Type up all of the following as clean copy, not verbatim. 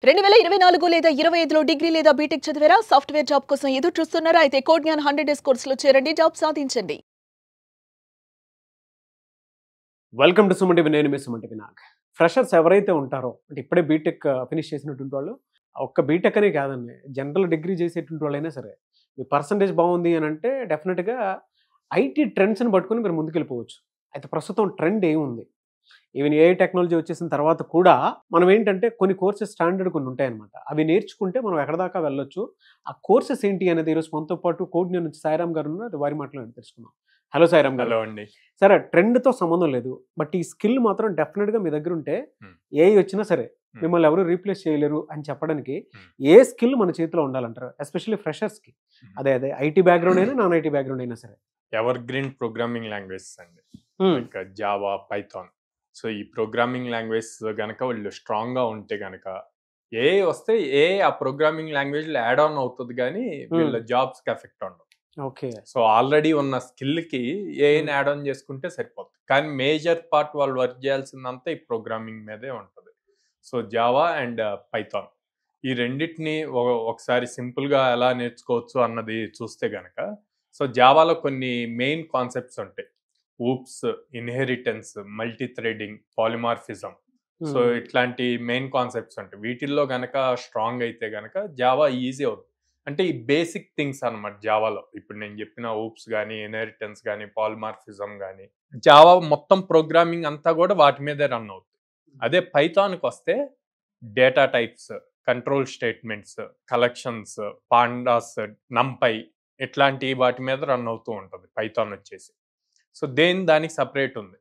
2024 లేదా 25లో డిగ్రీ లేదా బీటెక్ చదివారా? సాఫ్ట్‌వేర్ జాబ్ కోసం ఎదురు చూస్తున్నారా? అయితే కోడ్ జ్ఞాన్ 100 డేస్ కోర్సులో చేరండి. జాబ్ సాధించండి. Welcome to Suman TV. నేను మీ సుమన్ టీవీ నాగ్. ఫ్రెషర్స్ ఎవరైతే ఉంటారో అంటే ఇప్పుడే బీటెక్ ఫినిష్ చేసినటువంటి వాళ్ళు, ఒక్క బీటెక్ అనే కాదండి, జనరల్ డిగ్రీ చేసేటువంటి వాళ్ళైనా సరే మీ పర్సంటేజ్ బాగుంది అని అంటే డెఫినెట్గా ఐటీ ట్రెండ్స్ని పట్టుకొని మీరు ముందుకెళ్ళిపోవచ్చు. అయితే ప్రస్తుతం ట్రెండ్ ఏముంది, ఈవెన్ ఏఐ టెక్నాలజీ వచ్చేసిన తర్వాత కూడా మనం ఏంటంటే కొన్ని కోర్సెస్ స్టాండర్డ్ కొన్ని ఉంటాయన్నమాట. అవి నేర్చుకుంటే మనం ఎక్కడ దాకా వెళ్ళొచ్చు. ఆ కోర్సెస్ ఏంటి అనేది ఈరోజు మనతో పాటు కోడ్ న్యూ నుంచి సాయిరామ్ గారు ఉన్నారు. అది వారి మాటలో తెలుసుకుందాం. హలో సాయిరామ్ గారు. హలో అండి. సరే, ట్రెండ్తో సంబంధం లేదు, బట్ ఈ స్కిల్ మాత్రం డెఫినెట్గా మీ దగ్గర ఉంటే ఏఐ వచ్చినా సరే మిమ్మల్ని ఎవరు రీప్లేస్ చేయలేరు అని చెప్పడానికి ఏ స్కిల్ మన చేతిలో ఉండాలంటారు, ఎస్పెషల్లీ ఫ్రెషర్స్కి? అదే అదే ఐటీ బ్యాక్గ్రౌండ్ అయినా నాన్ ఐటీ బ్యాక్గ్రౌండ్ అయినా సరే. ఎవర్ గ్రీన్ ప్రోగ్రామింగ్ లాంగ్వేజెస్ అండి, లైక్ జావా, పైథాన్. సో ఈ ప్రోగ్రామింగ్ లాంగ్వేజ్ గనక వాళ్ళు స్ట్రాంగ్గా ఉంటే గనక ఏఐ వస్తే ఏఐ ఆ ప్రోగ్రామింగ్ లాంగ్వేజ్లో యాడ్ ఆన్ అవుతుంది, కానీ వీళ్ళ జాబ్స్కి ఎఫెక్ట్ ఉండదు. ఓకే. సో ఆల్రెడీ ఉన్న స్కిల్కి ఏఐని యాడ్ ఆన్ చేసుకుంటే సరిపోతుంది, కానీ మేజర్ పార్ట్ వాళ్ళు వర్క్ చేయాల్సిందంతా ఈ ప్రోగ్రామింగ్ మీదే ఉంటుంది. సో జావా అండ్ పైథాన్, ఈ రెండింటిని ఒకసారి సింపుల్గా ఎలా నేర్చుకోవచ్చు అన్నది చూస్తే గనక, సో జావాలో కొన్ని మెయిన్ కాన్సెప్ట్స్ ఉంటాయి. Oops, inheritance, multi threading, polymorphism. So ఇట్లాంటి మెయిన్ కాన్సెప్ట్స్ ఉంటాయి. వీటిల్లో గనక స్ట్రాంగ్ అయితే గనక జావా ఈజీ అవుతుంది. అంటే ఈ బేసిక్ థింగ్స్ అన్నమాట జావాలో. ఇప్పుడు నేను చెప్పిన ఊప్స్ కానీ, ఇన్హెరిటెన్స్ కానీ, పాలిమార్ఫిజం కానీ, జావా మొత్తం ప్రోగ్రామింగ్ అంతా కూడా వాటి మీదే రన్ అవుతుంది. అదే పైథాన్కి వస్తే data types, control statements, collections, pandas, నంపై ఇట్లాంటి వాటి మీద రన్ అవుతూ ఉంటుంది పైథాన్ వచ్చేసి. సో దానికి సపరేట్ ఉంది.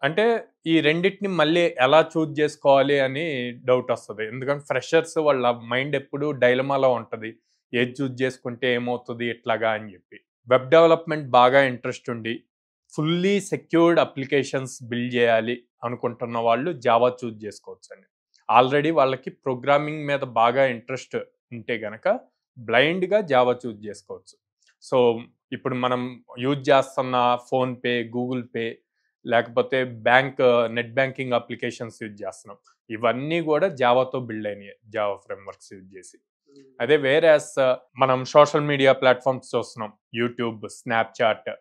అంటే ఈ రెండింటిని మళ్ళీ ఎలా చూజ్ చేసుకోవాలి అని డౌట్ వస్తుంది. ఎందుకంటే ఫ్రెషర్స్ వాళ్ళ మైండ్ ఎప్పుడు డైలమాలో ఉంటుంది, ఏది చూజ్ చేసుకుంటే ఏమవుతుంది ఇట్లాగా అని చెప్పి. వెబ్ డెవలప్మెంట్ బాగా ఇంట్రెస్ట్ ఉండి ఫుల్లీ సెక్యూర్డ్ అప్లికేషన్స్ బిల్డ్ చేయాలి అనుకుంటున్న వాళ్ళు జావా చూజ్ చేసుకోవచ్చు అండి. ఆల్రెడీ వాళ్ళకి ప్రోగ్రామింగ్ మీద బాగా ఇంట్రెస్ట్ ఉంటే గనక బ్లైండ్గా జావా చూజ్ చేసుకోవచ్చు. సో ఇప్పుడు మనం యూజ్ చేస్తున్న ఫోన్పే, గూగుల్ పే, లేకపోతే నెట్ బ్యాంకింగ్ అప్లికేషన్స్ యూజ్ చేస్తున్నాం, ఇవన్నీ కూడా జావాతో బిల్డ్ అయినాయి, జావా ఫ్రేమ్వర్క్స్ యూజ్ చేసి. అదే వేరేస్ మనం సోషల్ మీడియా ప్లాట్ఫామ్స్ చూస్తున్నాం, యూట్యూబ్, స్నాప్చాట్,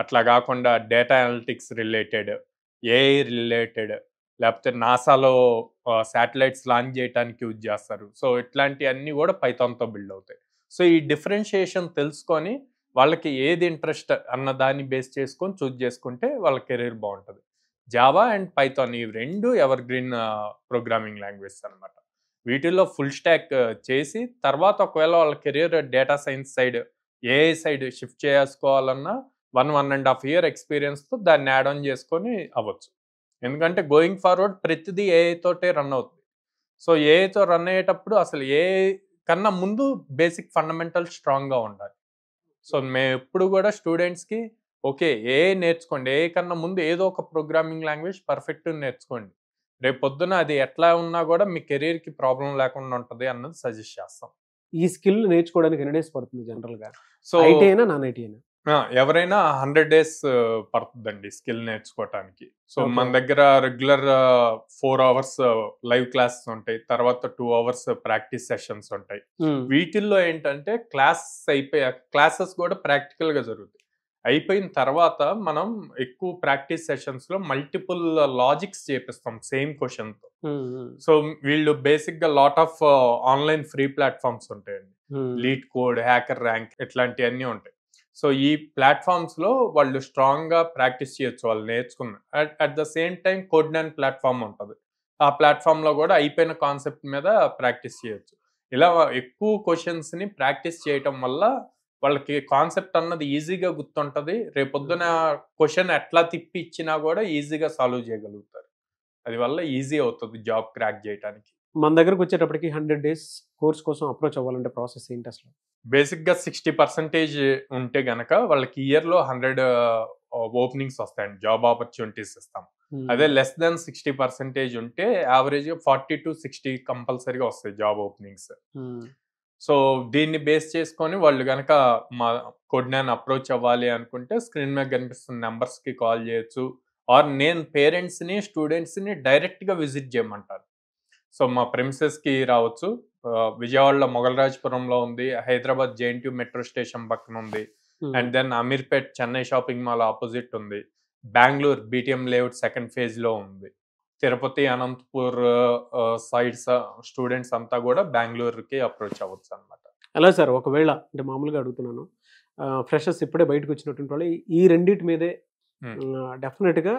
అట్లా కాకుండా data analytics related, AI related, లేకపోతే నాసాలో శాటిలైట్స్ లాంచ్ చేయడానికి యూజ్ చేస్తారు. సో ఇట్లాంటివన్నీ కూడా పైథాన్తో బిల్డ్ అవుతాయి. సో ఈ డిఫరెన్షియేషన్ తెలుసుకొని వాళ్ళకి ఏది ఇంట్రెస్ట్ అన్న దాన్ని బేస్ చేసుకొని చూజ్ చేసుకుంటే వాళ్ళ కెరీర్ బాగుంటుంది. జావా అండ్ పైథాన్ ఈ రెండు ఎవర్ గ్రీన్ ప్రోగ్రామింగ్ లాంగ్వేజ్ అనమాట. వీటిల్లో ఫుల్ స్టాక్ చేసి తర్వాత ఒకవేళ వాళ్ళ career data science side, AI side shift చేసుకోవాలన్నా 1.5 year ఎక్స్పీరియన్స్తో దాన్ని యాడ్ ఆన్ చేసుకొని అవ్వచ్చు. ఎందుకంటే గోయింగ్ ఫార్వర్డ్ ప్రతిదీ ఏఐ తోటే రన్ అవుతుంది. సో ఏఐతో రన్ అయ్యేటప్పుడు అసలు ఏఐ కన్నా ముందు బేసిక్ ఫండమెంటల్ స్ట్రాంగ్గా ఉండాలి. సో మేము ఎప్పుడు కూడా స్టూడెంట్స్కి ఓకే ఏఐ నేర్చుకోండి, ఏఐ కన్నా ముందు ఏదో ఒక ప్రోగ్రామింగ్ లాంగ్వేజ్ పర్ఫెక్ట్ నేర్చుకోండి, రేపు పొద్దున అది ఎట్లా ఉన్నా కూడా మీ కెరీర్కి ప్రాబ్లం లేకుండా ఉంటుంది అన్నది సజెస్ట్ చేస్తాం. ఈ స్కిల్ నేర్చుకోవడానికి ఎన్ని డేస్ పడుతుంది జనరల్గా? సో ఐటీ అయినా నాన్ ఐటీ అయినా? ఎవరైనా 100 days పడుతుందండి స్కిల్ నేర్చుకోవటానికి. సో మన దగ్గర రెగ్యులర్ 4 hours లైవ్ క్లాసెస్ ఉంటాయి, తర్వాత 2 hours ప్రాక్టీస్ సెషన్స్ ఉంటాయి. వీటిల్లో ఏంటంటే క్లాసెస్ కూడా ప్రాక్టికల్గా జరుగుతాయి. అయిపోయిన తర్వాత మనం ఎక్కువ ప్రాక్టీస్ సెషన్స్లో మల్టిపుల్ లాజిక్స్ చేపిస్తాం సేమ్ క్వశ్చన్తో. సో వీళ్ళు బేసిక్గా lot of online free platforms ఉంటాయండి, లీడ్ కోడ్, హ్యాకర్ ర్యాంక్, ఇట్లాంటివన్నీ ఉంటాయి. సో ఈ ప్లాట్ఫామ్స్లో వాళ్ళు స్ట్రాంగ్గా ప్రాక్టీస్ చేయొచ్చు వాళ్ళు నేర్చుకున్న. At the same time code Gyan platform ఉంటుంది, ఆ ప్లాట్ఫామ్లో కూడా అయిపోయిన కాన్సెప్ట్ మీద ప్రాక్టీస్ చేయొచ్చు. ఇలా ఎక్కువ క్వశ్చన్స్ని ప్రాక్టీస్ చేయటం వల్ల వాళ్ళకి కాన్సెప్ట్ అన్నది ఈజీగా గుర్తుంటుంది, రేపొద్దున క్వశ్చన్ ఎట్లా తిప్పి ఇచ్చినా కూడా ఈజీగా సాల్వ్ చేయగలుగుతారు. అది వల్ల ఈజీ అవుతుంది జాబ్ క్రాక్ చేయడానికి. మన దగ్గరకు వచ్చేటప్పటికి 100 days కోర్స్ కోసం అప్రోచ్ అవ్వాలంటే ప్రాసెస్ ఏంటి అసలు? బేసిక్గా 60% ఉంటే గనక వాళ్ళకి ఇయర్లో 100 ఓపెనింగ్స్ వస్తాయండి, జాబ్ ఆపర్చునిటీస్ ఇస్తాం. అదే లెస్ దెన్ 60% ఉంటే యావరేజ్ 40 to 60 కంపల్సరీగా వస్తాయి జాబ్ ఓపెనింగ్స్. సో దీన్ని బేస్ చేసుకొని వాళ్ళు కనుక మా కోడ్ జ్ఞాన్ అప్రోచ్ అవ్వాలి అనుకుంటే స్క్రీన్ మీద కనిపిస్తున్న నెంబర్స్కి కాల్ చేయొచ్చు, ఆర్ నేను పేరెంట్స్ని, స్టూడెంట్స్ని డైరెక్ట్గా విజిట్ చేయమంటాను. సో మా ప్రెమిసెస్కి రావచ్చు. విజయవాడలో మొగలరాజపురంలో ఉంది, హైదరాబాద్ జేఎన్టీయూ మెట్రో స్టేషన్ పక్కన ఉంది, and then Ameerpet Chennai shopping mall opposite ఉంది, బెంగళూరు బీటీఎం లేఅవుట్ సెకండ్ ఫేజ్లో ఉంది, తిరుపతి అనంతపూర్ సైడ్స్ స్టూడెంట్స్ అంతా కూడా బెంగళూరుకి అప్రోచ్ అవ్వచ్చు అనమాట. ఎలా సార్ ఒకవేళ అంటే మామూలుగా అడుగుతున్నాను, ఫ్రెషర్స్ ఇప్పుడే బయటకు వచ్చినటువంటి వాళ్ళు ఈ రెండింటి మీదే డెఫినెట్గా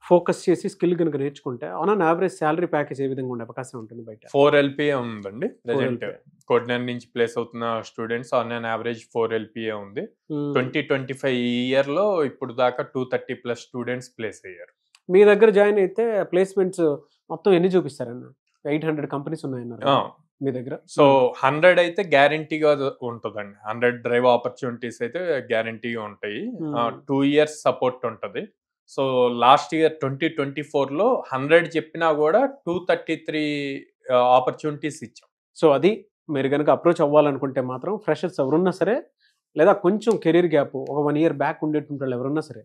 ఫోకస్ చేసి స్కిల్ కనుక నేర్చుకుంటే on an average salary package ఏ విధంగా ఉండే అవకాశం ఉంటుంది బయట? 4 LPA ఉందండి ప్రెజెంట్. కోడినర్ నుంచి ప్లేస్ అవుతున్న students on an average 4 LPA ఉంది. 2025 ఇయర్ లో ఇప్పుడు దాకా 230+ స్టూడెంట్స్ ప్లేస్ అయ్యారు. మీ దగ్గర జాయిన్ అయితే ప్లేస్మెంట్స్ మొత్తం ఎన్ని చూపిస్తారన్న? 800 కంపెనీస్ ఉన్నాయన్నారు మీ దగ్గర. సో 100 అయితే గ్యారంటీగా ఉంటుందండి. 100 డ్రైవ్ ఆపర్చునిటీస్ అయితే గ్యారంటీగా ఉంటాయి. 2 years సపోర్ట్ ఉంటుంది. సో లాస్ట్ ఇయర్ 2024లో 100 చెప్పినా కూడా 233 ఆపర్చునిటీస్ ఇచ్చాం. సో అది మీరు కనుక అప్రోచ్ అవ్వాలనుకుంటే మాత్రం ఫ్రెషర్స్ ఎవరున్నా సరే, లేదా కొంచెం కెరీర్ గ్యాప్ ఒక 1 year బ్యాక్ ఉండేటువంటి వాళ్ళు ఎవరున్నా సరే,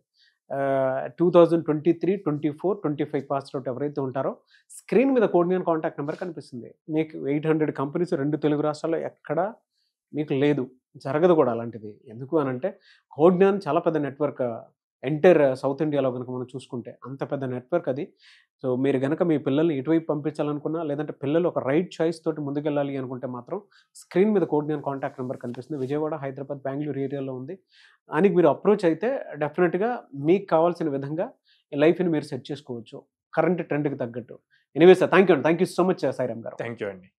2023, 24, 25 పాస్ అవుట్ ఎవరైతే ఉంటారో స్క్రీన్ మీద కోడినియన్ కాంటాక్ట్ నెంబర్ కనిపిస్తుంది. మీకు 800 కంపెనీస్ 2 తెలుగు రాష్ట్రాల్లో ఎక్కడా మీకు లేదు, జరగదు కూడా అలాంటిది. ఎందుకు అని అంటే కోడినియన్ చాలా పెద్ద నెట్వర్క్, ఎంటైర్ సౌత్ ఇండియాలో కనుక మనం చూసుకుంటే అంత పెద్ద నెట్వర్క్ అది. సో మీరు కనుక మీ పిల్లల్ని ఇటువైపు పంపించాలనుకున్నా, లేదంటే పిల్లలు ఒక రైట్ చాయిస్ తోటి ముందుకెళ్ళాలి అనుకుంటే మాత్రం స్క్రీన్ మీద కోడినియన్ కాంటాక్ట్ నెంబర్ కనిపిస్తుంది. విజయవాడ, హైదరాబాద్, బెంగళూరు ఏరియాలో ఉంది. దానికి మీరు అప్రోచ్ అయితే డెఫినెట్గా మీకు కావాల్సిన విధంగా లైఫ్ని మీరు సెట్ చేసుకోవచ్చు కరెంట్ ట్రెండ్కి తగ్గట్టు. Anyways thank you so much Sairam గారు. థ్యాంక్ యూ అండి.